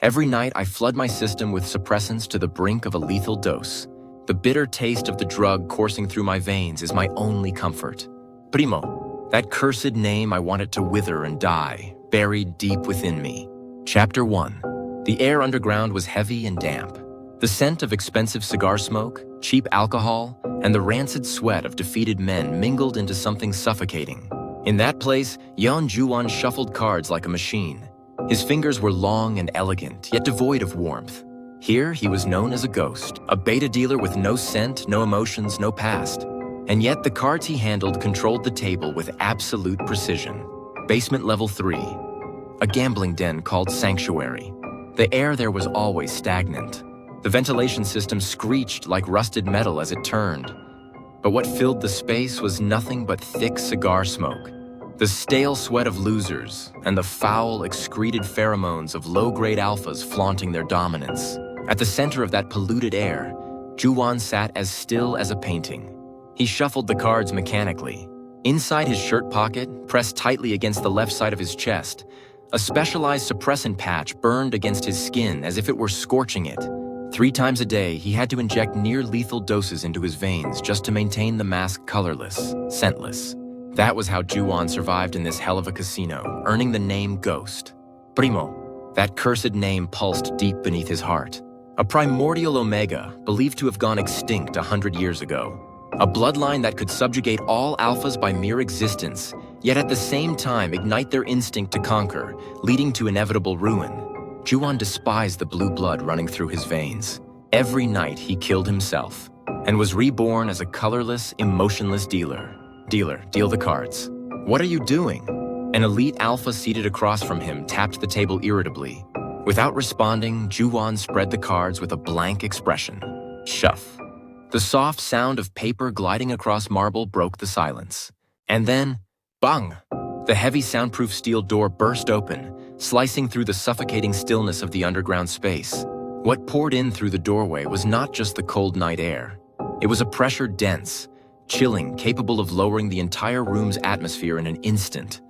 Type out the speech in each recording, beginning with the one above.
Every night, I flood my system with suppressants to the brink of a lethal dose. The bitter taste of the drug coursing through my veins is my only comfort. Primo, that cursed name, I want it to wither and die, buried deep within me. Chapter 1. The air underground was heavy and damp. The scent of expensive cigar smoke, cheap alcohol, and the rancid sweat of defeated men mingled into something suffocating. In that place, Yeon Ju-won shuffled cards like a machine. His fingers were long and elegant, yet devoid of warmth. Here, he was known as a ghost, a beta dealer with no scent, no emotions, no past. And yet, the cards he handled controlled the table with absolute precision. Basement level 3. A gambling den called Sanctuary. The air there was always stagnant. The ventilation system screeched like rusted metal as it turned. But what filled the space was nothing but thick cigar smoke. The stale sweat of losers and the foul, excreted pheromones of low-grade alphas flaunting their dominance. At the center of that polluted air, Ju-won sat as still as a painting. He shuffled the cards mechanically. Inside his shirt pocket, pressed tightly against the left side of his chest, a specialized suppressant patch burned against his skin as if it were scorching it. 3 times a day, he had to inject near-lethal doses into his veins just to maintain the mask colorless, scentless. That was how Ju-won survived in this hell of a casino, earning the name Ghost. Primo, that cursed name pulsed deep beneath his heart. A primordial omega, believed to have gone extinct 100 years ago. A bloodline that could subjugate all alphas by mere existence, yet at the same time ignite their instinct to conquer, leading to inevitable ruin. Ju-won despised the blue blood running through his veins. Every night he killed himself, and was reborn as a colorless, emotionless dealer. Dealer, deal the cards. What are you doing? An elite alpha seated across from him tapped the table irritably. Without responding, Ju-won spread the cards with a blank expression. Shuff. The soft sound of paper gliding across marble broke the silence. And then, bang! The heavy soundproof steel door burst open, slicing through the suffocating stillness of the underground space. What poured in through the doorway was not just the cold night air. It was a pressure dense, chilling, capable of lowering the entire room's atmosphere in an instant,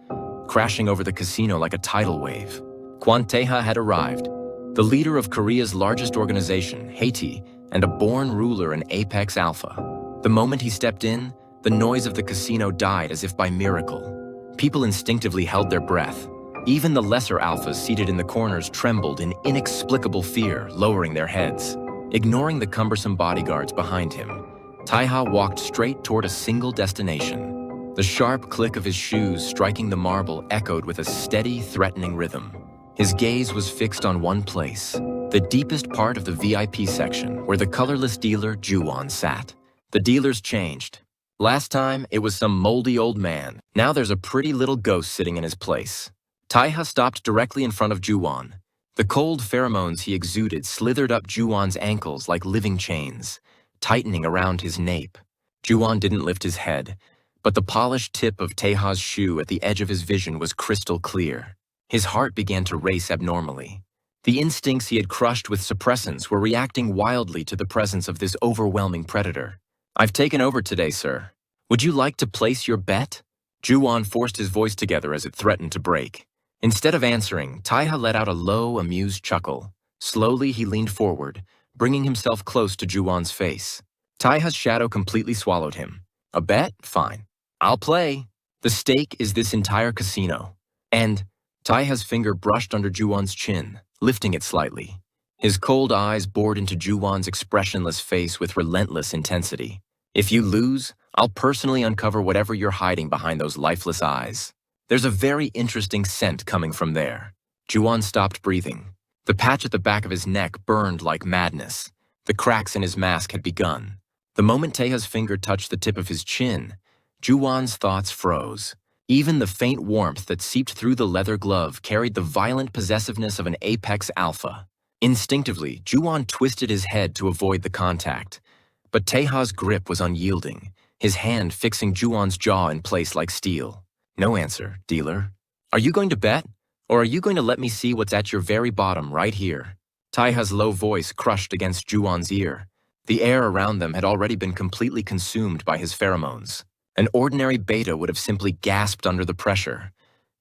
crashing over the casino like a tidal wave. Haetae had arrived, the leader of Korea's largest organization, Haetae, and a born ruler and apex alpha. The moment he stepped in, the noise of the casino died as if by miracle. People instinctively held their breath. Even the lesser alphas seated in the corners trembled in inexplicable fear, lowering their heads. Ignoring the cumbersome bodyguards behind him, Taeha walked straight toward a single destination. The sharp click of his shoes striking the marble echoed with a steady, threatening rhythm. His gaze was fixed on one place, the deepest part of the VIP section, where the colorless dealer Ju-won sat. The dealers changed. Last time, it was some moldy old man. Now there's a pretty little ghost sitting in his place. Taeha stopped directly in front of Ju-won. The cold pheromones he exuded slithered up Ju-won's ankles like living chains, tightening around his nape. Ju-won didn't lift his head, but the polished tip of Taeha's shoe at the edge of his vision was crystal clear. His heart began to race abnormally. The instincts he had crushed with suppressants were reacting wildly to the presence of this overwhelming predator. "I've taken over today, sir. Would you like to place your bet?" Ju-won forced his voice together as it threatened to break. Instead of answering, Taeha let out a low, amused chuckle. Slowly, he leaned forward, bringing himself close to Ju-won's face. Taeha's shadow completely swallowed him. "A bet? Fine. I'll play. The stake is this entire casino." And Taeha's finger brushed under Ju-won's chin, lifting it slightly. His cold eyes bored into Ju-won's expressionless face with relentless intensity. "If you lose, I'll personally uncover whatever you're hiding behind those lifeless eyes. There's a very interesting scent coming from there." Ju-won stopped breathing. The patch at the back of his neck burned like madness. The cracks in his mask had begun. The moment Taeha's finger touched the tip of his chin, Ju-won's thoughts froze. Even the faint warmth that seeped through the leather glove carried the violent possessiveness of an apex alpha. Instinctively, Ju-won twisted his head to avoid the contact. But Taeha's grip was unyielding, his hand fixing Ju-won's jaw in place like steel. "No answer, dealer. Are you going to bet? Or are you going to let me see what's at your very bottom right here?" Taeha's low voice crushed against Ju-won's ear. The air around them had already been completely consumed by his pheromones. An ordinary beta would have simply gasped under the pressure.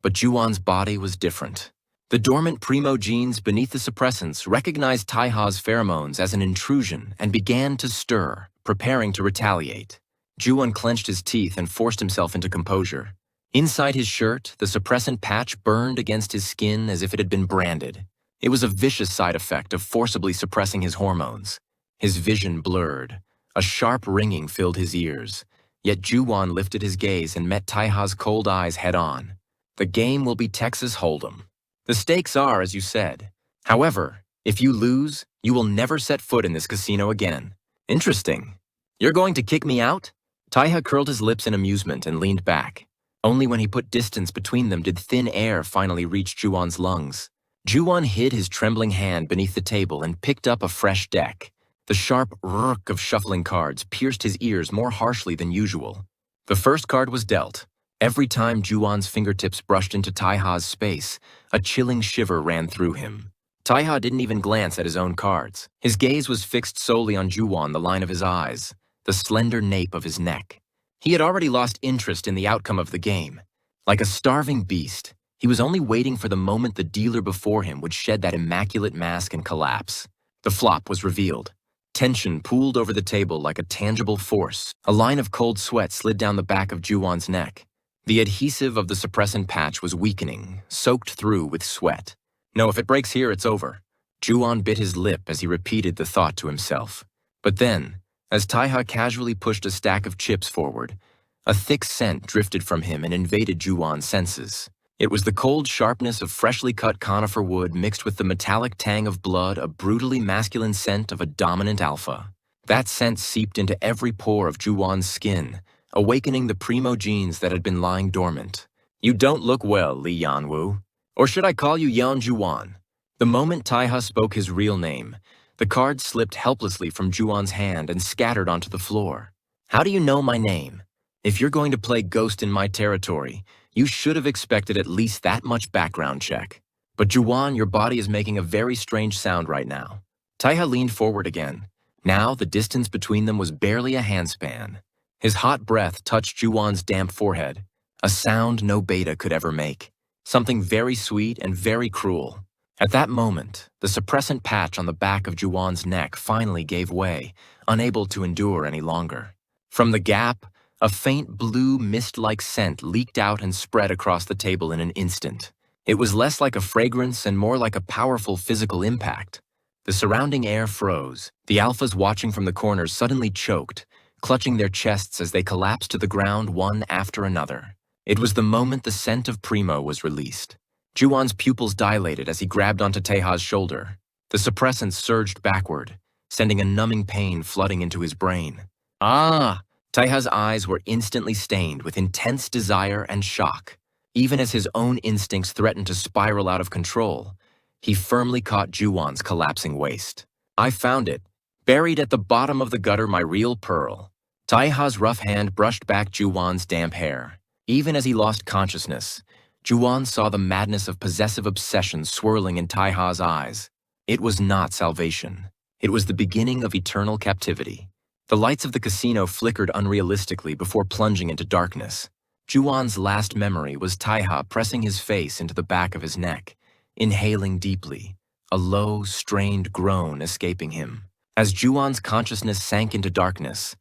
But Ju-won's body was different. The dormant Primo genes beneath the suppressants recognized Taiha's pheromones as an intrusion and began to stir, preparing to retaliate. Ju-won clenched his teeth and forced himself into composure. Inside his shirt, the suppressant patch burned against his skin as if it had been branded. It was a vicious side effect of forcibly suppressing his hormones. His vision blurred. A sharp ringing filled his ears. Yet Ju-won lifted his gaze and met Taiha's cold eyes head-on. The game will be Texas Hold'em. The stakes are, as you said. However, if you lose, you will never set foot in this casino again. Interesting. You're going to kick me out? Taiha curled his lips in amusement and leaned back. Only when he put distance between them did thin air finally reach Ju-won's lungs. Ju-won hid his trembling hand beneath the table and picked up a fresh deck. The sharp rrrk of shuffling cards pierced his ears more harshly than usual. The first card was dealt. Every time Ju-won's fingertips brushed into Taiha's space, a chilling shiver ran through him. Taiha didn't even glance at his own cards. His gaze was fixed solely on Ju-won, the line of his eyes, the slender nape of his neck. He had already lost interest in the outcome of the game. Like a starving beast, he was only waiting for the moment the dealer before him would shed that immaculate mask and collapse. The flop was revealed. Tension pooled over the table like a tangible force. A line of cold sweat slid down the back of Ju-won's neck. The adhesive of the suppressant patch was weakening, soaked through with sweat. No, if it breaks here, it's over. Ju-won bit his lip as he repeated the thought to himself. But then, as Taiha casually pushed a stack of chips forward, a thick scent drifted from him and invaded Ju-won's senses. It was the cold sharpness of freshly cut conifer wood mixed with the metallic tang of blood, a brutally masculine scent of a dominant alpha. That scent seeped into every pore of Ju-won's skin, awakening the Primo genes that had been lying dormant. You don't look well, Li Yanwu. Or should I call you Yan Ju-won? The moment Taiha spoke his real name, the card slipped helplessly from Ju-won's hand and scattered onto the floor. How do you know my name? If you're going to play ghost in my territory, you should have expected at least that much background check. But Ju-won, your body is making a very strange sound right now. Taiha leaned forward again. Now the distance between them was barely a handspan. His hot breath touched Ju-won's damp forehead, a sound no beta could ever make. Something very sweet and very cruel. At that moment, the suppressant patch on the back of Ju-won's neck finally gave way, unable to endure any longer. From the gap, a faint blue mist-like scent leaked out and spread across the table in an instant. It was less like a fragrance and more like a powerful physical impact. The surrounding air froze. The alphas watching from the corners suddenly choked, clutching their chests as they collapsed to the ground one after another. It was the moment the scent of Primo was released. Ju-won's pupils dilated as he grabbed onto Taiha's shoulder. The suppressants surged backward, sending a numbing pain flooding into his brain. Ah! Taiha's eyes were instantly stained with intense desire and shock. Even as his own instincts threatened to spiral out of control, he firmly caught Ju-won's collapsing waist. I found it, buried at the bottom of the gutter, my real pearl. Taiha's rough hand brushed back Ju-won's damp hair. Even as he lost consciousness, Ju-won saw the madness of possessive obsession swirling in Taiha's eyes. It was not salvation. It was the beginning of eternal captivity. The lights of the casino flickered unrealistically before plunging into darkness. Ju-won's last memory was Taiha pressing his face into the back of his neck, inhaling deeply, a low, strained groan escaping him. As Ju-won's consciousness sank into darkness,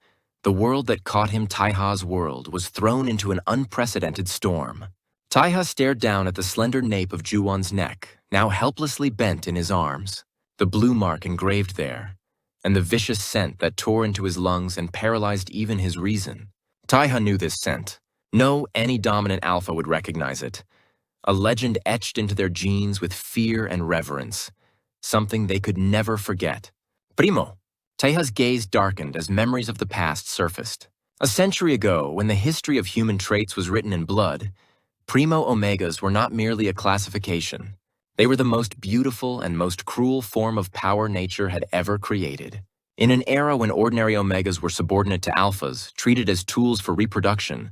the world that caught him, Taiha's world, was thrown into an unprecedented storm. Taiha stared down at the slender nape of Ju-won's neck, now helplessly bent in his arms, the blue mark engraved there, and the vicious scent that tore into his lungs and paralyzed even his reason. Taiha knew this scent. No, any dominant alpha would recognize it. A legend etched into their genes with fear and reverence, something they could never forget. Primo. Taiha's gaze darkened as memories of the past surfaced. A century ago, when the history of human traits was written in blood, Primo Omegas were not merely a classification. They were the most beautiful and most cruel form of power nature had ever created. In an era when ordinary Omegas were subordinate to Alphas, treated as tools for reproduction,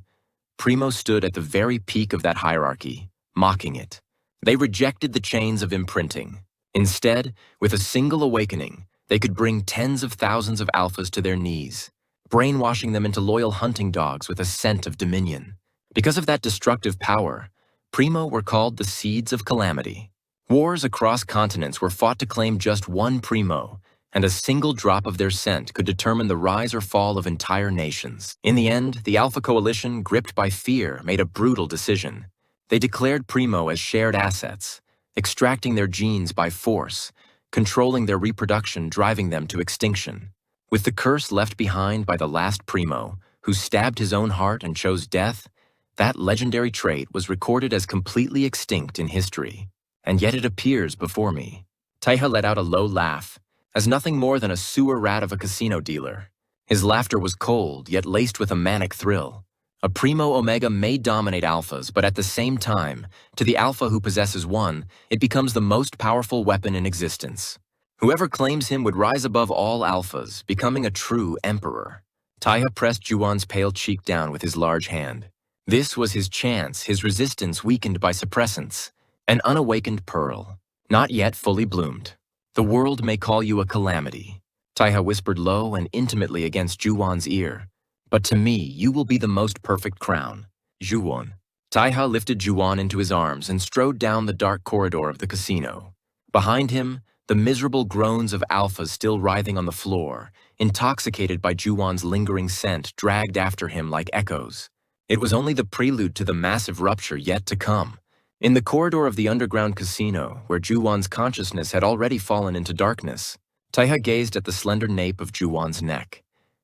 Primo stood at the very peak of that hierarchy, mocking it. They rejected the chains of imprinting. Instead, with a single awakening, they could bring tens of thousands of Alphas to their knees, brainwashing them into loyal hunting dogs with a scent of dominion. Because of that destructive power, Primo were called the Seeds of Calamity. Wars across continents were fought to claim just one Primo, and a single drop of their scent could determine the rise or fall of entire nations. In the end, the Alpha Coalition, gripped by fear, made a brutal decision. They declared Primo as shared assets, extracting their genes by force, controlling their reproduction, driving them to extinction. With the curse left behind by the last Primo, who stabbed his own heart and chose death, that legendary trait was recorded as completely extinct in history. And yet it appears before me. Taiha let out a low laugh, as nothing more than a sewer rat of a casino dealer. His laughter was cold, yet laced with a manic thrill. A Primo Omega may dominate alphas, but at the same time, to the alpha who possesses one, it becomes the most powerful weapon in existence. Whoever claims him would rise above all alphas, becoming a true emperor. Taiha pressed Juwon's pale cheek down with his large hand. This was his chance, his resistance weakened by suppressants. An unawakened pearl, not yet fully bloomed. The world may call you a calamity, Taiha whispered low and intimately against Juwon's ear. But to me, you will be the most perfect crown. Juwon. Taiha lifted Juwon into his arms and strode down the dark corridor of the casino. Behind him, the miserable groans of alphas still writhing on the floor, intoxicated by Juwon's lingering scent, dragged after him like echoes. It was only the prelude to the massive rupture yet to come. In the corridor of the underground casino, where Juwon's consciousness had already fallen into darkness, Taiha gazed at the slender nape of Juwon's neck,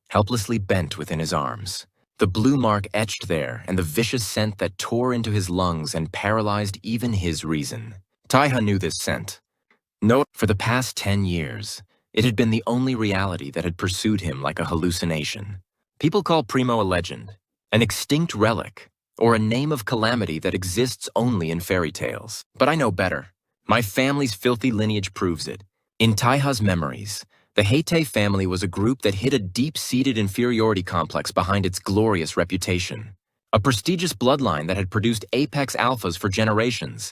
helplessly bent within his arms. The blue mark etched there, and the vicious scent that tore into his lungs and paralyzed even his reason. Taiha knew this scent. No, for the past 10 years, it had been the only reality that had pursued him like a hallucination. People call Primo a legend, an extinct relic, or a name of calamity that exists only in fairy tales. But I know better. My family's filthy lineage proves it. In Taiha's memories, the Haetae family was a group that hid a deep-seated inferiority complex behind its glorious reputation. A prestigious bloodline that had produced apex alphas for generations.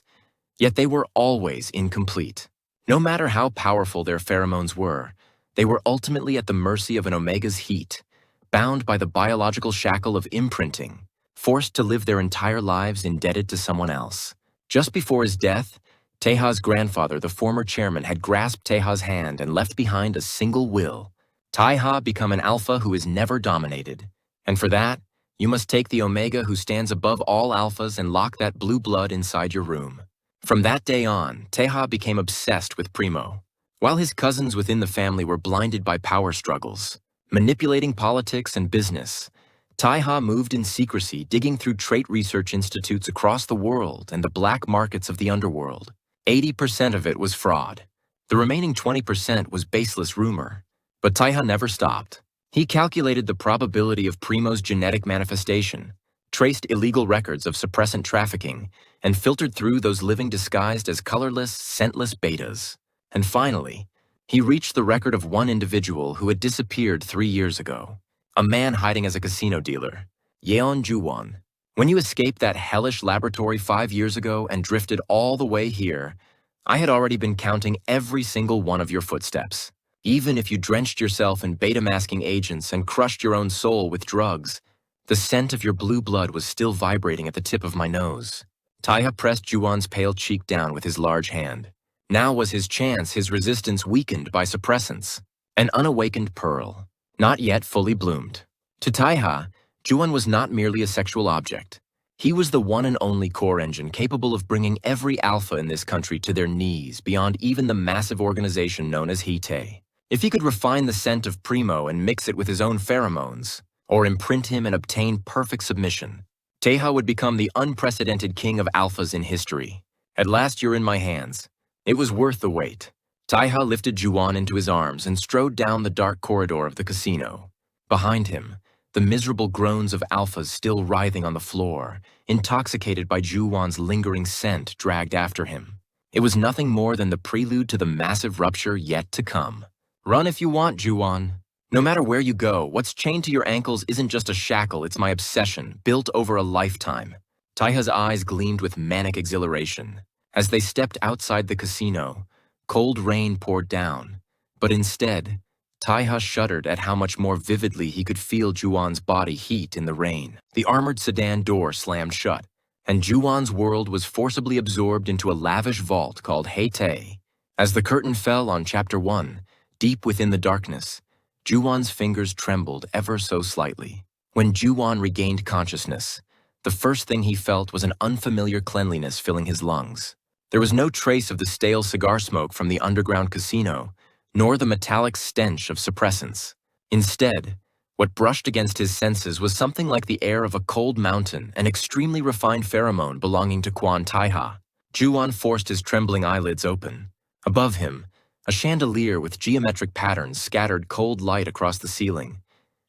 Yet they were always incomplete. No matter how powerful their pheromones were, they were ultimately at the mercy of an Omega's heat, bound by the biological shackle of imprinting, forced to live their entire lives indebted to someone else. Just before his death, Taiha's grandfather, the former chairman, had grasped Taiha's hand and left behind a single will. Taiha, become an alpha who is never dominated. And for that, you must take the Omega who stands above all alphas and lock that blue blood inside your room. From that day on, Taiha became obsessed with Primo. While his cousins within the family were blinded by power struggles, manipulating politics and business, Taiha moved in secrecy, digging through trait research institutes across the world and the black markets of the underworld. 80% of it was fraud. The remaining 20% was baseless rumor. But Taiha never stopped. He calculated the probability of Primo's genetic manifestation, traced illegal records of suppressant trafficking, and filtered through those living disguised as colorless, scentless betas. And finally, he reached the record of one individual who had disappeared 3 years ago. A man hiding as a casino dealer, Yeon Juwon. When you escaped that hellish laboratory 5 years ago and drifted all the way here, I had already been counting every single one of your footsteps. Even if you drenched yourself in beta-masking agents and crushed your own soul with drugs, the scent of your blue blood was still vibrating at the tip of my nose. Taiha pressed Juwon's pale cheek down with his large hand. Now was his chance, his resistance weakened by suppressants. An unawakened pearl, not yet fully bloomed. To Taiha, Juwon was not merely a sexual object. He was the one and only core engine capable of bringing every alpha in this country to their knees beyond even the massive organization known as Haetae. If he could refine the scent of Primo and mix it with his own pheromones, or imprint him and obtain perfect submission, Taiha would become the unprecedented king of alphas in history. At last you're in my hands. It was worth the wait. Taiha lifted Juwon into his arms and strode down the dark corridor of the casino. Behind him, the miserable groans of alphas still writhing on the floor, intoxicated by Juwon's lingering scent, dragged after him. It was nothing more than the prelude to the massive rupture yet to come. Run if you want, Juwon. No matter where you go, what's chained to your ankles isn't just a shackle, it's my obsession, built over a lifetime. Taiha's eyes gleamed with manic exhilaration. As they stepped outside the casino, cold rain poured down, but instead, Taiha shuddered at how much more vividly he could feel Juwon's body heat in the rain. The armored sedan door slammed shut, and Juwon's world was forcibly absorbed into a lavish vault called Haetae. As the curtain fell on Chapter 1, deep within the darkness, Juwon's fingers trembled ever so slightly. When Juwon regained consciousness, the first thing he felt was an unfamiliar cleanliness filling his lungs. There was no trace of the stale cigar smoke from the underground casino, nor the metallic stench of suppressants. Instead, what brushed against his senses was something like the air of a cold mountain, an extremely refined pheromone belonging to Quan Taiha. Juwon forced his trembling eyelids open. Above him, a chandelier with geometric patterns scattered cold light across the ceiling,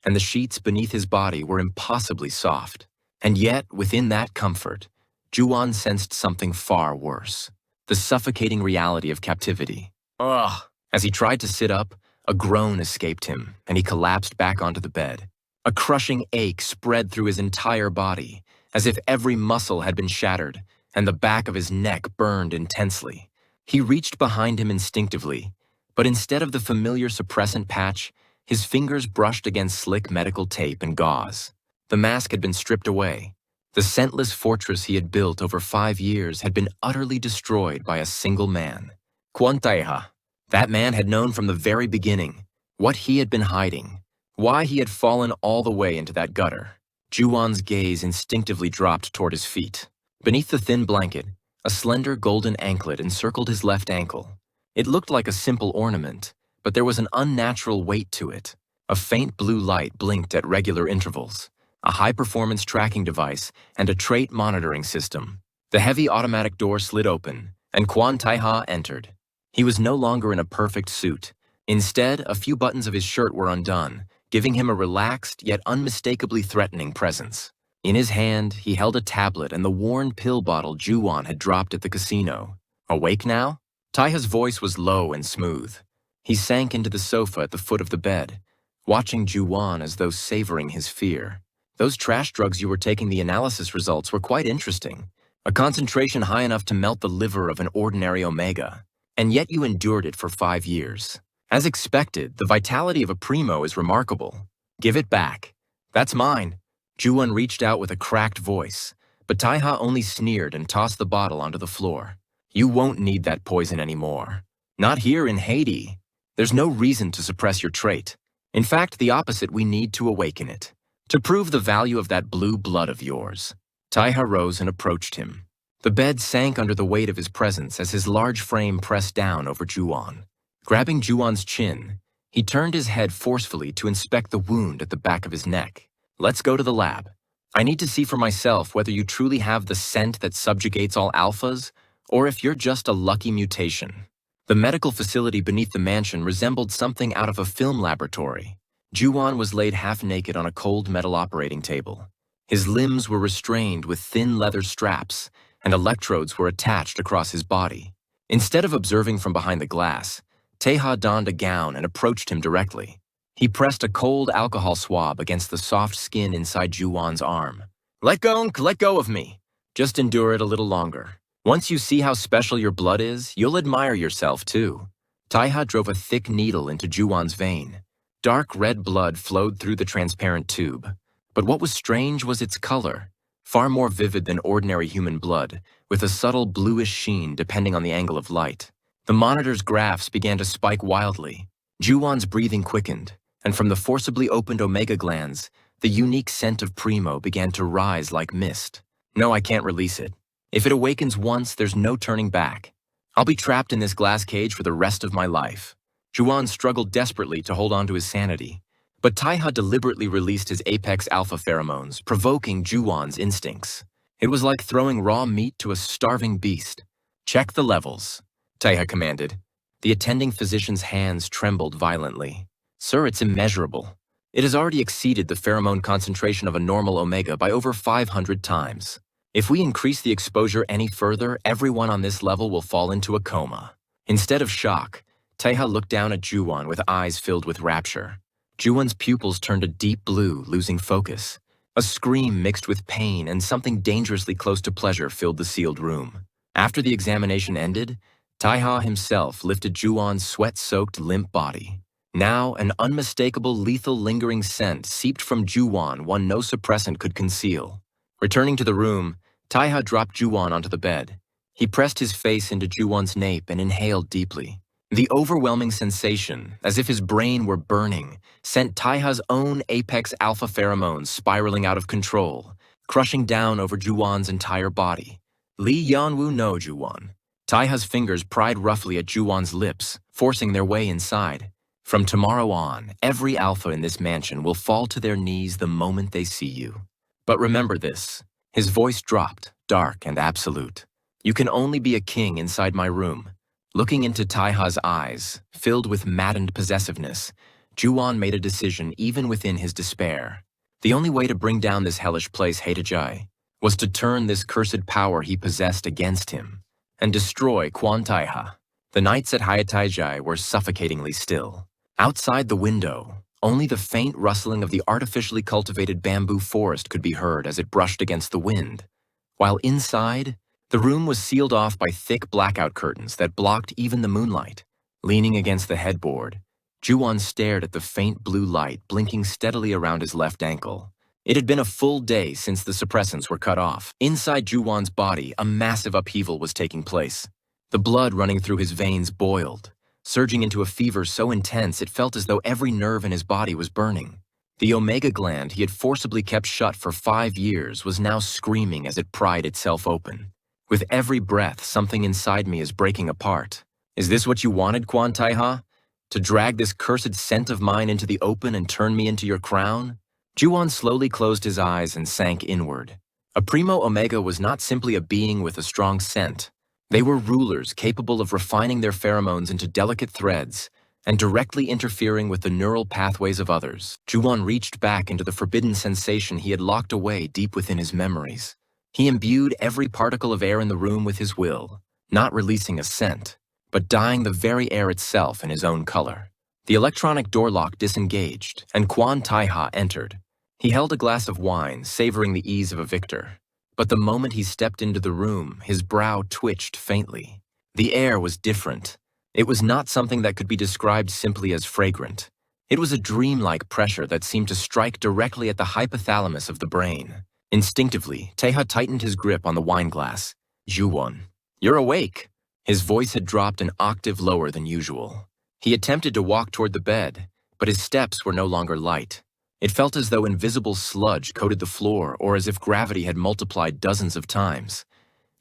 and the sheets beneath his body were impossibly soft. And yet, within that comfort, Juwon sensed something far worse: the suffocating reality of captivity. Ugh! As he tried to sit up, a groan escaped him, and he collapsed back onto the bed. A crushing ache spread through his entire body, as if every muscle had been shattered, and the back of his neck burned intensely. He reached behind him instinctively, but instead of the familiar suppressant patch, his fingers brushed against slick medical tape and gauze. The mask had been stripped away. The scentless fortress he had built over 5 years had been utterly destroyed by a single man. Quan Taiha. That man had known from the very beginning what he had been hiding, why he had fallen all the way into that gutter. Juwon's gaze instinctively dropped toward his feet. Beneath the thin blanket, a slender golden anklet encircled his left ankle. It looked like a simple ornament, but there was an unnatural weight to it. A faint blue light blinked at regular intervals, a high-performance tracking device, and a trait monitoring system. The heavy automatic door slid open, and Quan Taiha entered. He was no longer in a perfect suit. Instead, a few buttons of his shirt were undone, giving him a relaxed yet unmistakably threatening presence. In his hand, he held a tablet and the worn pill bottle Juwon had dropped at the casino. Awake now? Taiha's voice was low and smooth. He sank into the sofa at the foot of the bed, watching Juwon as though savoring his fear. Those trash drugs you were taking, the analysis results were quite interesting. A concentration high enough to melt the liver of an ordinary Omega. And yet you endured it for 5 years. As expected, the vitality of a Primo is remarkable. Give it back. That's mine. Juwon reached out with a cracked voice, but Taiha only sneered and tossed the bottle onto the floor. You won't need that poison anymore. Not here in Haetae. There's no reason to suppress your trait. In fact, the opposite, we need to awaken it. To prove the value of that blue blood of yours. Taiha rose and approached him. The bed sank under the weight of his presence as his large frame pressed down over Juwon. Grabbing Juwon's chin, he turned his head forcefully to inspect the wound at the back of his neck. Let's go to the lab. I need to see for myself whether you truly have the scent that subjugates all alphas, or if you're just a lucky mutation. The medical facility beneath the mansion resembled something out of a film laboratory. Juwon was laid half-naked on a cold metal operating table. His limbs were restrained with thin leather straps, and electrodes were attached across his body. Instead of observing from behind the glass, Taiha donned a gown and approached him directly. He pressed a cold alcohol swab against the soft skin inside Juwon's arm. Let go of me. Just endure it a little longer. Once you see how special your blood is, you'll admire yourself too. Taiha drove a thick needle into Juwon's vein. Dark red blood flowed through the transparent tube. But what was strange was its color. Far more vivid than ordinary human blood, with a subtle bluish sheen depending on the angle of light. The monitor's graphs began to spike wildly. Juwon's breathing quickened, and from the forcibly opened omega glands, the unique scent of Primo began to rise like mist. No, I can't release it. If it awakens once, there's no turning back. I'll be trapped in this glass cage for the rest of my life. Juwon struggled desperately to hold on to his sanity. But Taiha deliberately released his apex alpha pheromones, provoking Juwon's instincts. It was like throwing raw meat to a starving beast. Check the levels, Taiha commanded. The attending physician's hands trembled violently. Sir, it's immeasurable. It has already exceeded the pheromone concentration of a normal omega by over 500 times. If we increase the exposure any further, everyone on this level will fall into a coma. Instead of shock, Taiha looked down at Juwon with eyes filled with rapture. Juwon's pupils turned a deep blue, losing focus. A scream mixed with pain and something dangerously close to pleasure filled the sealed room. After the examination ended, Taiha himself lifted Juwon's sweat-soaked, limp body. Now, an unmistakable, lethal, lingering scent seeped from Juwon, one no suppressant could conceal. Returning to the room, Taiha dropped Juwon onto the bed. He pressed his face into Juwon's nape and inhaled deeply. The overwhelming sensation, as if his brain were burning, sent Taiha's own apex alpha pheromones spiraling out of control, crushing down over Juwon's entire body. Li Yanwu no Juwon. Taiha's fingers pried roughly at Juwon's lips, forcing their way inside. From tomorrow on, every alpha in this mansion will fall to their knees the moment they see you. But remember this. His voice dropped, dark and absolute. You can only be a king inside my room. Looking into Taiha's eyes, filled with maddened possessiveness, Juwon made a decision even within his despair. The only way to bring down this hellish place, Haetae, was to turn this cursed power he possessed against him and destroy Quan Taiha. The nights at Haetae were suffocatingly still. Outside the window, only the faint rustling of the artificially cultivated bamboo forest could be heard as it brushed against the wind, while inside, the room was sealed off by thick blackout curtains that blocked even the moonlight. Leaning against the headboard, Juwon stared at the faint blue light blinking steadily around his left ankle. It had been a full day since the suppressants were cut off. Inside Juwon's body, a massive upheaval was taking place. The blood running through his veins boiled, surging into a fever so intense it felt as though every nerve in his body was burning. The omega gland he had forcibly kept shut for 5 years was now screaming as it pried itself open. With every breath, something inside me is breaking apart. Is this what you wanted, Quan Taiha? To drag this cursed scent of mine into the open and turn me into your crown? Juwon slowly closed his eyes and sank inward. A Primo Omega was not simply a being with a strong scent. They were rulers capable of refining their pheromones into delicate threads and directly interfering with the neural pathways of others. Juwon reached back into the forbidden sensation he had locked away deep within his memories. He imbued every particle of air in the room with his will, not releasing a scent, but dyeing the very air itself in his own color. The electronic door lock disengaged, and Quan Taiha entered. He held a glass of wine, savoring the ease of a victor. But the moment he stepped into the room, his brow twitched faintly. The air was different. It was not something that could be described simply as fragrant. It was a dreamlike pressure that seemed to strike directly at the hypothalamus of the brain. Instinctively, Taiha tightened his grip on the wine glass. Juwon, you're awake. His voice had dropped an octave lower than usual. He attempted to walk toward the bed, but his steps were no longer light. It felt as though invisible sludge coated the floor or as if gravity had multiplied dozens of times.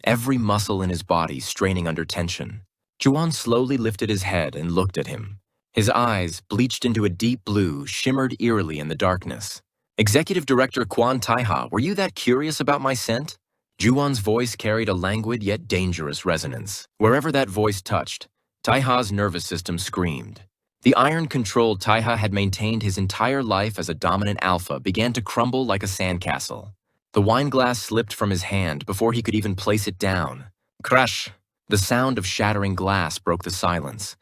Every muscle in his body straining under tension. Juwon slowly lifted his head and looked at him. His eyes, bleached into a deep blue, shimmered eerily in the darkness. Executive Director Quan Taiha, were you that curious about my scent? Juwon's voice carried a languid yet dangerous resonance. Wherever that voice touched, Taiha's nervous system screamed. The iron-controlled Taiha had maintained his entire life as a dominant alpha began to crumble like a sandcastle. The wine glass slipped from his hand before he could even place it down. Crash! The sound of shattering glass broke the silence.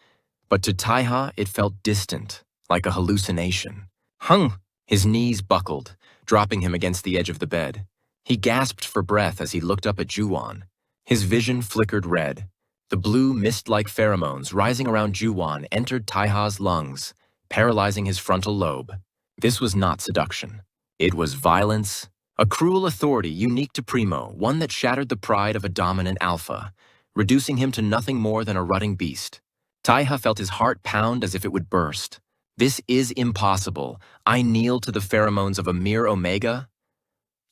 But to Taiha, it felt distant, like a hallucination. Hung! His knees buckled, dropping him against the edge of the bed. He gasped for breath as he looked up at Juwon. His vision flickered red. The blue, mist-like pheromones rising around Juwon entered Taiha's lungs, paralyzing his frontal lobe. This was not seduction. It was violence, a cruel authority unique to Primo, one that shattered the pride of a dominant alpha, reducing him to nothing more than a rutting beast. Taiha felt his heart pound as if it would burst. This is impossible. I kneel to the pheromones of a mere omega?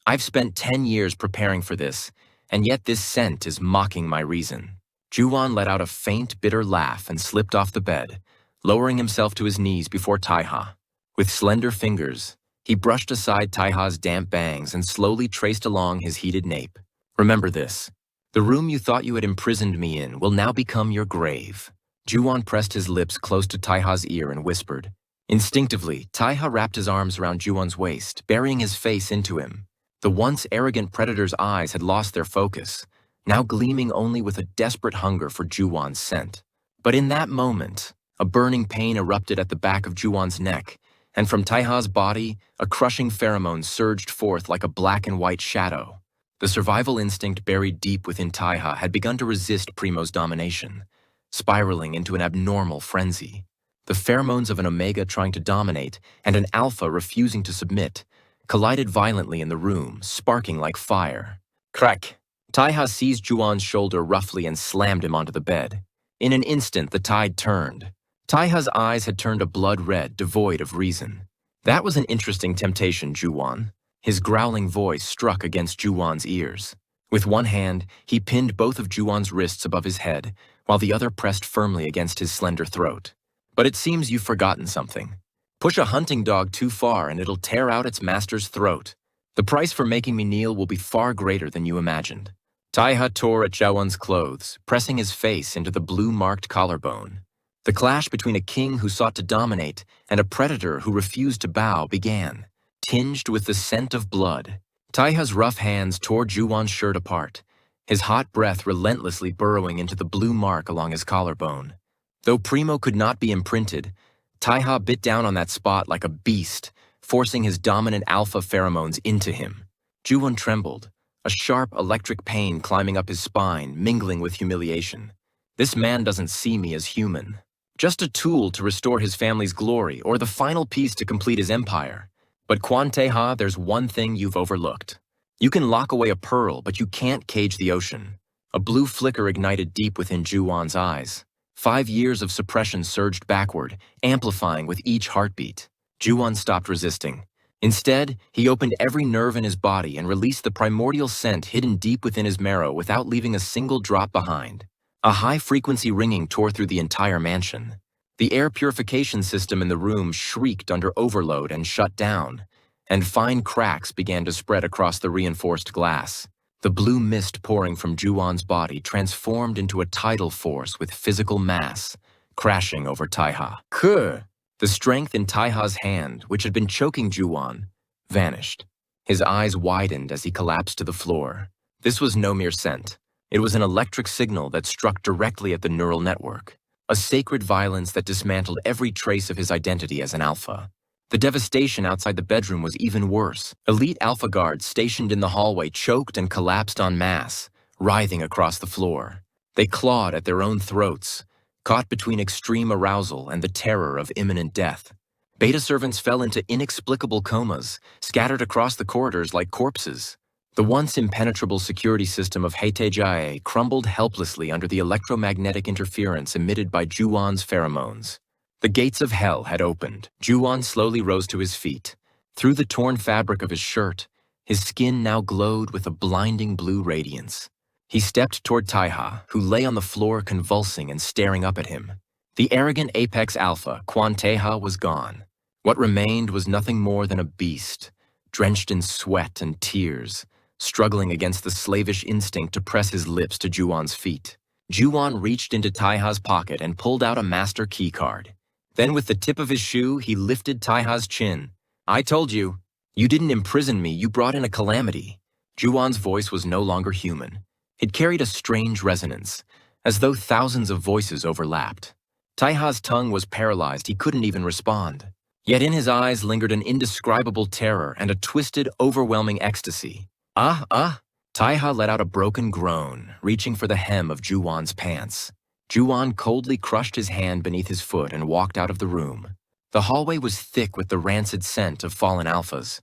I've spent 10 years preparing for this, and yet this scent is mocking my reason. Juwon let out a faint, bitter laugh and slipped off the bed, lowering himself to his knees before Taiha. With slender fingers, he brushed aside Taiha's damp bangs and slowly traced along his heated nape. Remember this. The room you thought you had imprisoned me in will now become your grave. Juwon pressed his lips close to Taiha's ear and whispered. Instinctively, Taiha wrapped his arms around Juwon's waist, burying his face into him. The once arrogant predator's eyes had lost their focus, now gleaming only with a desperate hunger for Juwon's scent. But in that moment, a burning pain erupted at the back of Juwon's neck, and from Taiha's body, a crushing pheromone surged forth like a black and white shadow. The survival instinct buried deep within Taiha had begun to resist Primo's domination, spiraling into an abnormal frenzy. The pheromones of an omega trying to dominate and an alpha refusing to submit collided violently in the room, sparking like fire. Crack! Taiha seized Juwan's shoulder roughly and slammed him onto the bed. In an instant, the tide turned. Taiha's eyes had turned a blood red, devoid of reason. That was an interesting temptation, Juwan. His growling voice struck against Juwan's ears. With one hand, he pinned both of Juwan's wrists above his head, while the other pressed firmly against his slender throat. But it seems you've forgotten something. Push a hunting dog too far and it'll tear out its master's throat. The price for making me kneel will be far greater than you imagined. Taiha tore at Juwan's clothes, pressing his face into the blue-marked collarbone. The clash between a king who sought to dominate and a predator who refused to bow began, tinged with the scent of blood. Taiha's rough hands tore Juwan's shirt apart, his hot breath relentlessly burrowing into the blue mark along his collarbone. Though Primo could not be imprinted, Taiha bit down on that spot like a beast, forcing his dominant alpha pheromones into him. Juwan trembled, a sharp electric pain climbing up his spine, mingling with humiliation. This man doesn't see me as human. Just a tool to restore his family's glory or the final piece to complete his empire. But Quan Taiha, there's one thing you've overlooked. You can lock away a pearl, but you can't cage the ocean. A blue flicker ignited deep within Juwan's eyes. 5 years of suppression surged backward, amplifying with each heartbeat. Juwan stopped resisting. Instead, he opened every nerve in his body and released the primordial scent hidden deep within his marrow without leaving a single drop behind. A high-frequency ringing tore through the entire mansion. The air purification system in the room shrieked under overload and shut down, and fine cracks began to spread across the reinforced glass. The blue mist pouring from Juwan's body transformed into a tidal force with physical mass, crashing over Taiha. Kuh! The strength in Taiha's hand, which had been choking Juwan, vanished. His eyes widened as he collapsed to the floor. This was no mere scent. It was an electric signal that struck directly at the neural network, a sacred violence that dismantled every trace of his identity as an alpha. The devastation outside the bedroom was even worse. Elite alpha guards stationed in the hallway choked and collapsed en masse, writhing across the floor. They clawed at their own throats, caught between extreme arousal and the terror of imminent death. Beta servants fell into inexplicable comas, scattered across the corridors like corpses. The once impenetrable security system of Haetae crumbled helplessly under the electromagnetic interference emitted by Juwan's pheromones. The gates of hell had opened. Juwan slowly rose to his feet. Through the torn fabric of his shirt, his skin now glowed with a blinding blue radiance. He stepped toward Taiha, who lay on the floor convulsing and staring up at him. The arrogant apex alpha, Quan Taiha, was gone. What remained was nothing more than a beast, drenched in sweat and tears, struggling against the slavish instinct to press his lips to Juwan's feet. Juwan reached into Taiha's pocket and pulled out a master keycard. Then with the tip of his shoe, he lifted Taiha's chin. I told you. You didn't imprison me, you brought in a calamity. Juwan's voice was no longer human. It carried a strange resonance, as though thousands of voices overlapped. Taiha's tongue was paralyzed, he couldn't even respond. Yet in his eyes lingered an indescribable terror and a twisted, overwhelming ecstasy. Taiha let out a broken groan, reaching for the hem of Juwan's pants. Juwan coldly crushed his hand beneath his foot and walked out of the room. The hallway was thick with the rancid scent of fallen alphas,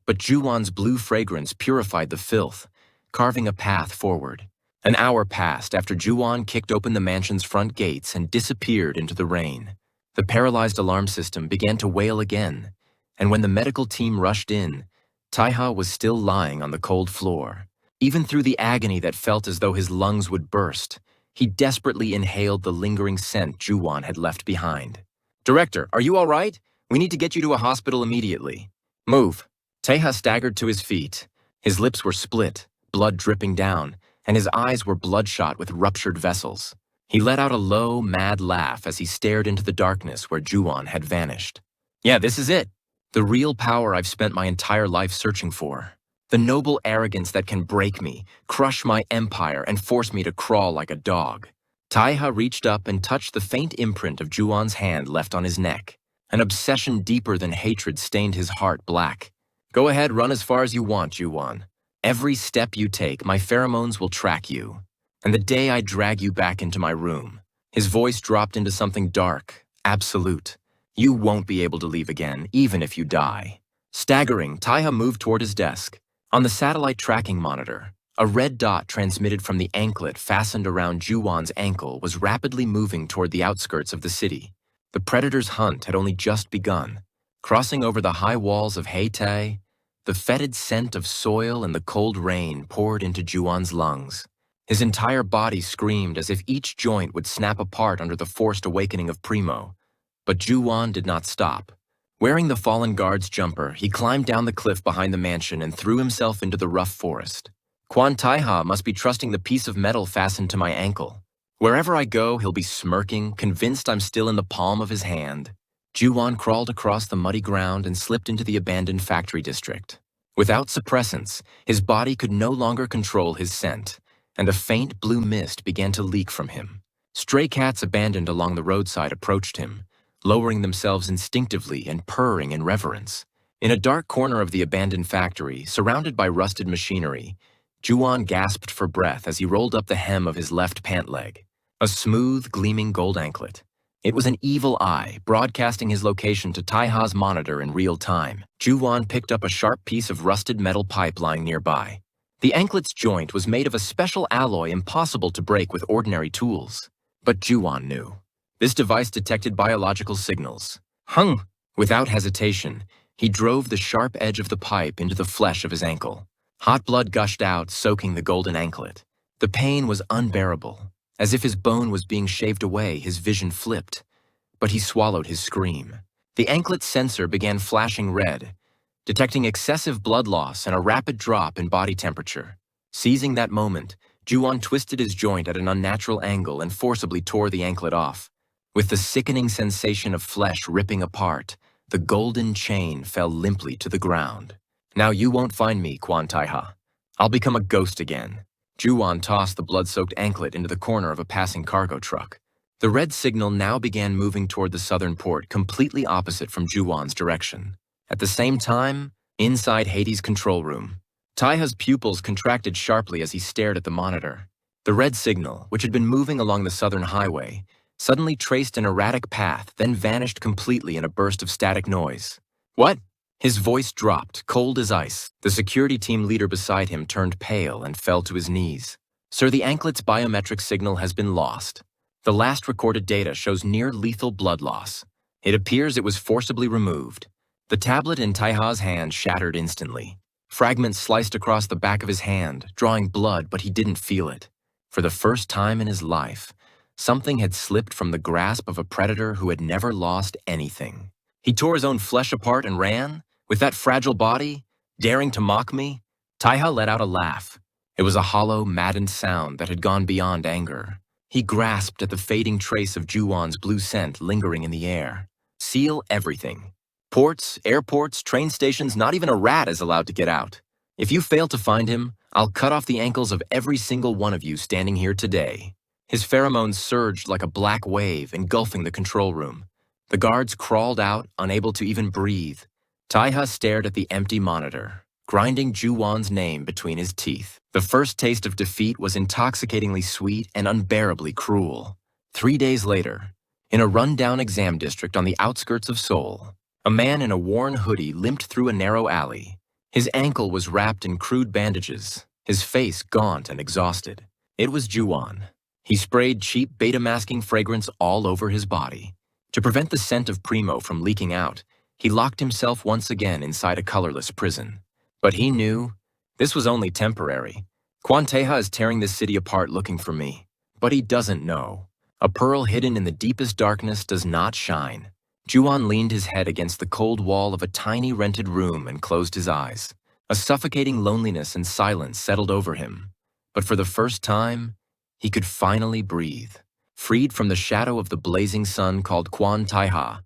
but Juwan's blue fragrance purified the filth, carving a path forward. An hour passed after Juwan kicked open the mansion's front gates and disappeared into the rain. The paralyzed alarm system began to wail again, and when the medical team rushed in, Taiha was still lying on the cold floor. Even through the agony that felt as though his lungs would burst, he desperately inhaled the lingering scent Juwan had left behind. Director, are you all right? We need to get you to a hospital immediately. Move. Taiha staggered to his feet. His lips were split, blood dripping down, and his eyes were bloodshot with ruptured vessels. He let out a low, mad laugh as he stared into the darkness where Juwan had vanished. Yeah, this is it. The real power I've spent my entire life searching for. The noble arrogance that can break me, crush my empire, and force me to crawl like a dog. Taiha reached up and touched the faint imprint of Juwan's hand left on his neck. An obsession deeper than hatred stained his heart black. Go ahead, run as far as you want, Juwan. Every step you take, my pheromones will track you. And the day I drag you back into my room. His voice dropped into something dark, absolute. You won't be able to leave again, even if you die. Staggering, Taiha moved toward his desk. On the satellite tracking monitor, A red dot transmitted from the anklet fastened around Juwon's ankle was rapidly moving toward the outskirts of the city. The predator's hunt had only just begun. Crossing over the high walls of Haetae, the fetid scent of soil and the cold rain poured into Juwon's lungs. His entire body screamed as if each joint would snap apart under the forced awakening of Primo. But Juwon did not stop. Wearing the fallen guard's jumper, he climbed down the cliff behind the mansion and threw himself into the rough forest. Quan Taiha must be trusting the piece of metal fastened to my ankle. Wherever I go, he'll be smirking, convinced I'm still in the palm of his hand. Juwon crawled across the muddy ground and slipped into the abandoned factory district. Without suppressants, his body could no longer control his scent, and a faint blue mist began to leak from him. Stray cats abandoned along the roadside approached him, lowering themselves instinctively and purring in reverence. In a dark corner of the abandoned factory, surrounded by rusted machinery, Juwon gasped for breath as he rolled up the hem of his left pant leg. A smooth, gleaming gold anklet. It was an evil eye, broadcasting his location to Taiha's monitor in real time. Juwon picked up a sharp piece of rusted metal pipe lying nearby. The anklet's joint was made of a special alloy impossible to break with ordinary tools. But Juwon knew. This device detected biological signals. Hung! Without hesitation, he drove the sharp edge of the pipe into the flesh of his ankle. Hot blood gushed out, soaking the golden anklet. The pain was unbearable. As if his bone was being shaved away, his vision flipped. But he swallowed his scream. The anklet's sensor began flashing red, detecting excessive blood loss and a rapid drop in body temperature. Seizing that moment, Juwon twisted his joint at an unnatural angle and forcibly tore the anklet off. With the sickening sensation of flesh ripping apart, the golden chain fell limply to the ground. Now you won't find me, Quan Taiha. I'll become a ghost again. Juwon tossed the blood-soaked anklet into the corner of a passing cargo truck. The red signal now began moving toward the southern port, completely opposite from Juwon's direction. At the same time, inside Haetae's control room, Taiha's pupils contracted sharply as he stared at the monitor. The red signal, which had been moving along the southern highway, suddenly traced an erratic path, then vanished completely in a burst of static noise. What? His voice dropped, cold as ice. The security team leader beside him turned pale and fell to his knees. Sir, the anklet's biometric signal has been lost. The last recorded data shows near-lethal blood loss. It appears it was forcibly removed. The tablet in Taiha's hand shattered instantly. Fragments sliced across the back of his hand, drawing blood, but he didn't feel it. For the first time in his life, something had slipped from the grasp of a predator who had never lost anything. He tore his own flesh apart and ran? With that fragile body, daring to mock me? Taiha let out a laugh. It was a hollow, maddened sound that had gone beyond anger. He grasped at the fading trace of Juwon's blue scent lingering in the air. Seal everything. Ports, airports, train stations, not even a rat is allowed to get out. If you fail to find him, I'll cut off the ankles of every single one of you standing here today. His pheromones surged like a black wave, engulfing the control room. The guards crawled out, unable to even breathe. Taiha stared at the empty monitor, grinding Juwon's name between his teeth. The first taste of defeat was intoxicatingly sweet and unbearably cruel. 3 days later, in a run-down exam district on the outskirts of Seoul, a man in a worn hoodie limped through a narrow alley. His ankle was wrapped in crude bandages, his face gaunt and exhausted. It was Juwon. He sprayed cheap beta-masking fragrance all over his body. To prevent the scent of Primo from leaking out, he locked himself once again inside a colorless prison. But he knew this was only temporary. Quan Taiha is tearing this city apart looking for me. But he doesn't know. A pearl hidden in the deepest darkness does not shine. Juwon leaned his head against the cold wall of a tiny rented room and closed his eyes. A suffocating loneliness and silence settled over him. But for the first time, he could finally breathe. Freed from the shadow of the blazing sun called Quan Taiha,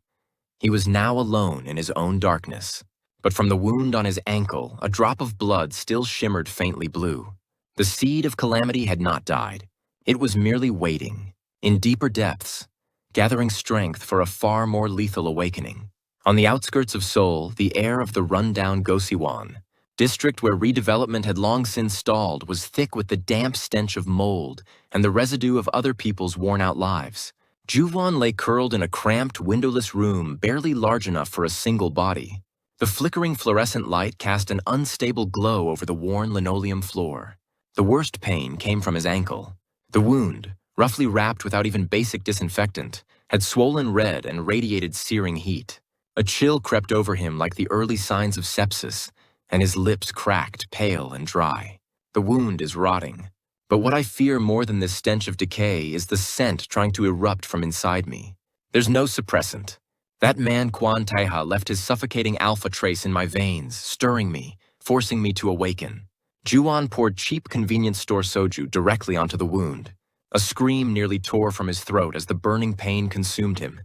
he was now alone in his own darkness. But from the wound on his ankle, a drop of blood still shimmered faintly blue. The seed of calamity had not died. It was merely waiting, in deeper depths, gathering strength for a far more lethal awakening. On the outskirts of Seoul, the air of the run-down Gosiwon, district where redevelopment had long since stalled, was thick with the damp stench of mold and the residue of other people's worn-out lives. Juwon lay curled in a cramped, windowless room barely large enough for a single body. The flickering fluorescent light cast an unstable glow over the worn linoleum floor. The worst pain came from his ankle. The wound, roughly wrapped without even basic disinfectant, had swollen red and radiated searing heat. A chill crept over him like the early signs of sepsis, and his lips cracked, pale and dry. The wound is rotting. But what I fear more than this stench of decay is the scent trying to erupt from inside me. There's no suppressant. That man Quan Taiha left his suffocating alpha trace in my veins, stirring me, forcing me to awaken. Juwon poured cheap convenience store soju directly onto the wound. A scream nearly tore from his throat as the burning pain consumed him,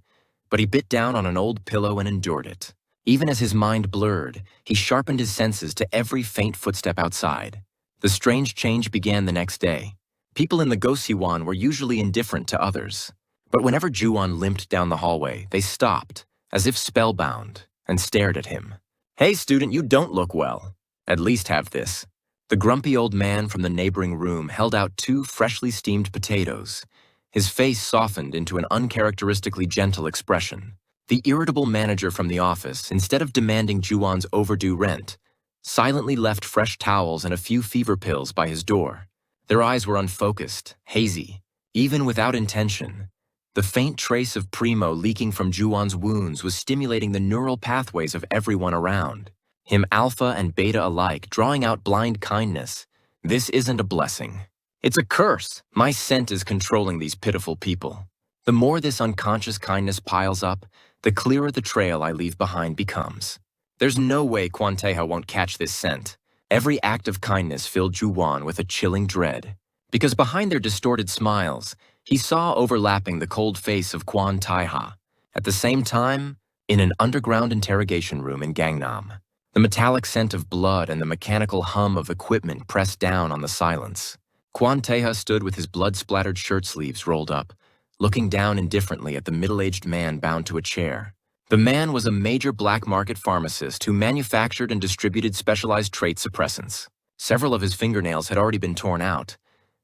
but he bit down on an old pillow and endured it. Even as his mind blurred, he sharpened his senses to every faint footstep outside. The strange change began the next day. People in the Gosiwan were usually indifferent to others, but whenever Juwon limped down the hallway, they stopped, as if spellbound, and stared at him. "Hey, student, you don't look well. At least have this." The grumpy old man from the neighboring room held out 2 freshly steamed potatoes. His face softened into an uncharacteristically gentle expression. The irritable manager from the office, instead of demanding Juwon's overdue rent, silently left fresh towels and a few fever pills by his door. Their eyes were unfocused, hazy, even without intention. The faint trace of Primo leaking from Juwon's wounds was stimulating the neural pathways of everyone around. Him alpha and beta alike, drawing out blind kindness. This isn't a blessing. It's a curse. My scent is controlling these pitiful people. The more this unconscious kindness piles up, the clearer the trail I leave behind becomes. There's no way Quan Taiha won't catch this scent. Every act of kindness filled Juwon with a chilling dread. Because behind their distorted smiles, he saw overlapping the cold face of Quan Taiha. At the same time, in an underground interrogation room in Gangnam, the metallic scent of blood and the mechanical hum of equipment pressed down on the silence. Quan Taiha stood with his blood-splattered shirt sleeves rolled up, looking down indifferently at the middle-aged man bound to a chair. The man was a major black market pharmacist who manufactured and distributed specialized trait suppressants. Several of his fingernails had already been torn out,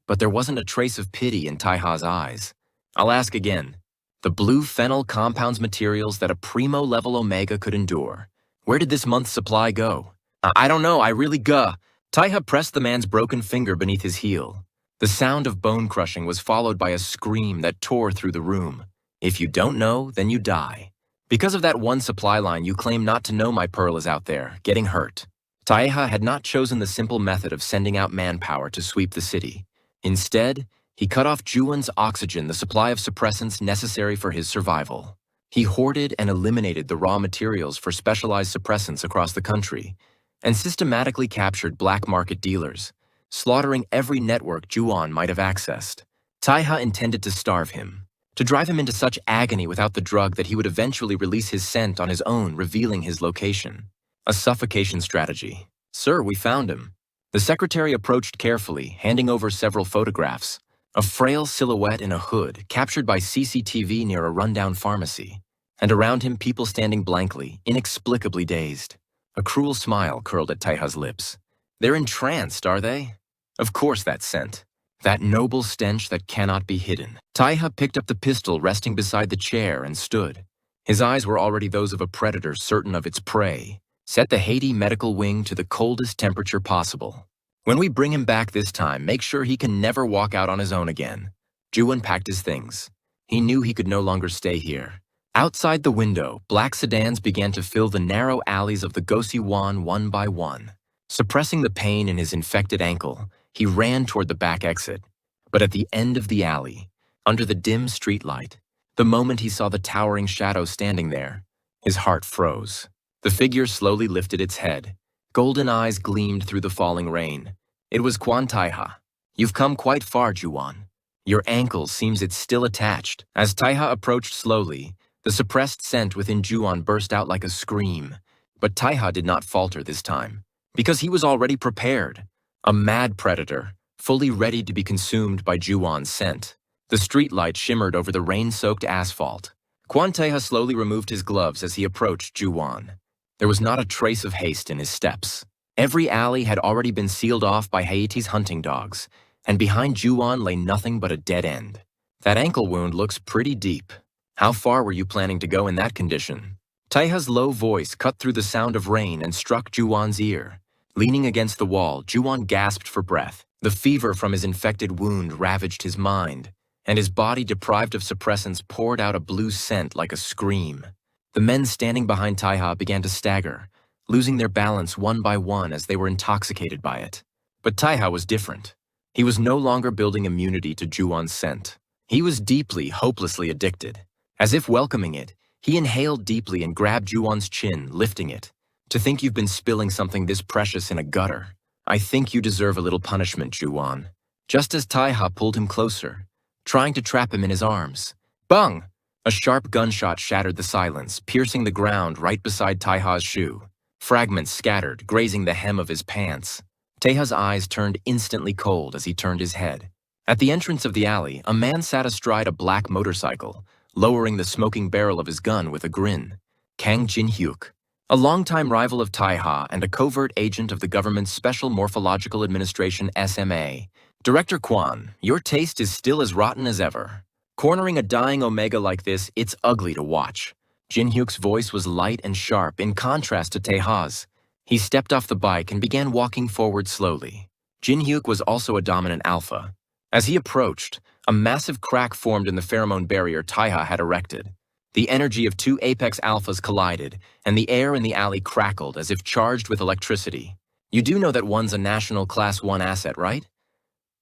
but there wasn't a trace of pity in Taiha's eyes. I'll ask again. The blue phenyl compounds materials that a Primo-level Omega could endure. Where did this month's supply go? I don't know, I really Taiha pressed the man's broken finger beneath his heel. The sound of bone crushing was followed by a scream that tore through the room. If you don't know, then you die. Because of that one supply line, you claim not to know my pearl is out there, getting hurt. Taiha had not chosen the simple method of sending out manpower to sweep the city. Instead, he cut off Juwon's oxygen, the supply of suppressants necessary for his survival. He hoarded and eliminated the raw materials for specialized suppressants across the country, and systematically captured black market dealers, slaughtering every network Juwon might have accessed. Taiha intended to starve him, to drive him into such agony without the drug that he would eventually release his scent on his own, revealing his location. A suffocation strategy. Sir, we found him. The secretary approached carefully, handing over several photographs. A frail silhouette in a hood, captured by CCTV near a rundown pharmacy. And around him, people standing blankly, inexplicably dazed. A cruel smile curled at Taiha's lips. They're entranced, are they? Of course that scent. That noble stench that cannot be hidden. Taiha picked up the pistol resting beside the chair and stood. His eyes were already those of a predator certain of its prey. Set the Haetae medical wing to the coldest temperature possible. When we bring him back this time, make sure he can never walk out on his own again. Juwon packed his things. He knew he could no longer stay here. Outside the window, black sedans began to fill the narrow alleys of the Gosiwan one by one. Suppressing the pain in his infected ankle, he ran toward the back exit. But at the end of the alley, under the dim streetlight, the moment he saw the towering shadow standing there, his heart froze. The figure slowly lifted its head. Golden eyes gleamed through the falling rain. It was Quan Taiha. You've come quite far, Juwon. Your ankle seems it's still attached. As Taiha approached slowly, the suppressed scent within Juwon burst out like a scream. But Taiha did not falter this time, because he was already prepared. A mad predator, fully ready to be consumed by Juwon's scent. The streetlight shimmered over the rain-soaked asphalt. Quan Taiha slowly removed his gloves as he approached Juwon. There was not a trace of haste in his steps. Every alley had already been sealed off by Haetae's hunting dogs, and behind Juwon lay nothing but a dead end. That ankle wound looks pretty deep. How far were you planning to go in that condition? Taiha's low voice cut through the sound of rain and struck Juwon's ear. Leaning against the wall, Juwon gasped for breath. The fever from his infected wound ravaged his mind, and his body deprived of suppressants poured out a blue scent like a scream. The men standing behind Taiha began to stagger, losing their balance one by one as they were intoxicated by it. But Taiha was different. He was no longer building immunity to Juwon's scent. He was deeply, hopelessly addicted. As if welcoming it, he inhaled deeply and grabbed Juwon's chin, lifting it. To think you've been spilling something this precious in a gutter. I think you deserve a little punishment, Juwon. Just as Taiha pulled him closer, trying to trap him in his arms. Bang! A sharp gunshot shattered the silence, piercing the ground right beside Taiha's shoe. Fragments scattered, grazing the hem of his pants. Taiha's eyes turned instantly cold as he turned his head. At the entrance of the alley, a man sat astride a black motorcycle, lowering the smoking barrel of his gun with a grin. Kang Jin-hyuk, a longtime rival of Taiha and a covert agent of the government's Special Morphological Administration SMA. Director Kwan, your taste is still as rotten as ever. Cornering a dying Omega like this, it's ugly to watch. Jin-hyuk's voice was light and sharp in contrast to Taiha's. He stepped off the bike and began walking forward slowly. Jin-hyuk was also a dominant alpha. As he approached, a massive crack formed in the pheromone barrier Taiha had erected. The energy of two apex alphas collided, and the air in the alley crackled as if charged with electricity. You do know that one's a national Class 1 asset, right?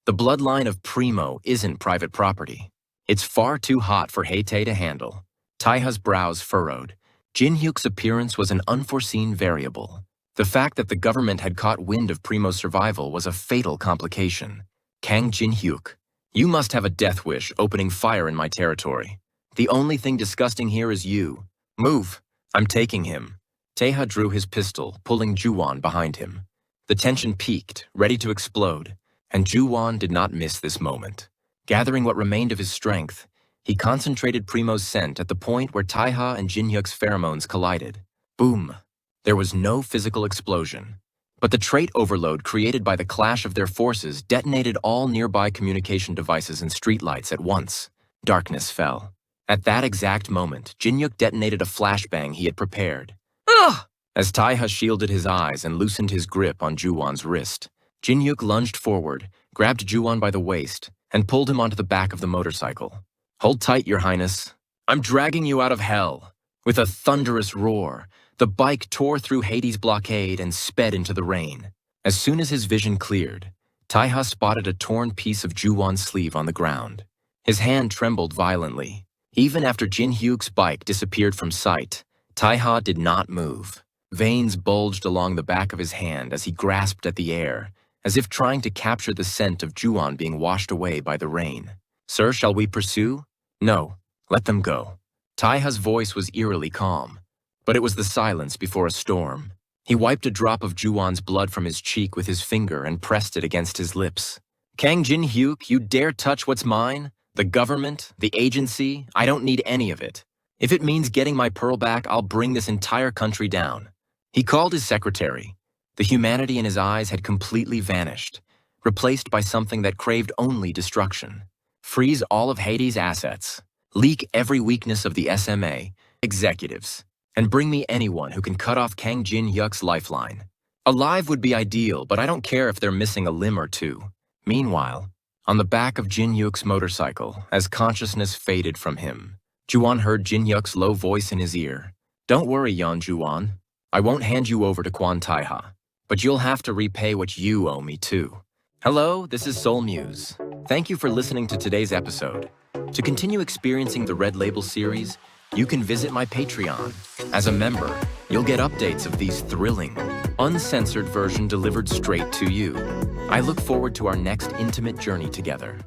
The bloodline of Primo isn't private property. It's far too hot for Haetae to handle. Taiha's brows furrowed. Jin-hyuk's appearance was an unforeseen variable. The fact that the government had caught wind of Primo's survival was a fatal complication. Kang Jin-hyuk, you must have a death wish opening fire in my territory. The only thing disgusting here is you. Move. I'm taking him. Taiha drew his pistol, pulling Juwon behind him. The tension peaked, ready to explode, and Juwon did not miss this moment. Gathering what remained of his strength, he concentrated Primo's scent at the point where Taiha and Jin-hyuk's pheromones collided. Boom. There was no physical explosion, but the trait overload created by the clash of their forces detonated all nearby communication devices and streetlights at once. Darkness fell. At that exact moment, Jin-hyuk detonated a flashbang he had prepared. Ugh! As Taiha shielded his eyes and loosened his grip on Juwon's wrist, Jin-hyuk lunged forward, grabbed Juwon by the waist, and pulled him onto the back of the motorcycle. Hold tight, Your Highness. I'm dragging you out of hell. With a thunderous roar, the bike tore through Haetae's blockade and sped into the rain. As soon as his vision cleared, Taiha spotted a torn piece of Juwon's sleeve on the ground. His hand trembled violently. Even after Jin-hyuk's bike disappeared from sight, Taiha did not move. Veins bulged along the back of his hand as he grasped at the air, as if trying to capture the scent of Juwon being washed away by the rain. Sir, shall we pursue? No, let them go. Taiha's voice was eerily calm, but it was the silence before a storm. He wiped a drop of Juwon's blood from his cheek with his finger and pressed it against his lips. Kang Jin-hyuk, you dare touch what's mine? The government, the agency, I don't need any of it. If it means getting my pearl back, I'll bring this entire country down. He called his secretary. The humanity in his eyes had completely vanished, replaced by something that craved only destruction. Freeze all of Haetae's assets, leak every weakness of the SMA, executives, and bring me anyone who can cut off Kang Jin-hyuk's lifeline. Alive would be ideal, but I don't care if they're missing a limb or two. Meanwhile, on the back of Jin-hyuk's motorcycle, as consciousness faded from him, Juwon heard Jin-hyuk's low voice in his ear. Don't worry, Yon Juwon. I won't hand you over to Kwan Taiha, but you'll have to repay what you owe me too. Hello, this is Seoulmuse. Thank you for listening to today's episode. To continue experiencing the Red Label series, you can visit my Patreon. As a member, you'll get updates of these thrilling, uncensored versions delivered straight to you. I look forward to our next intimate journey together.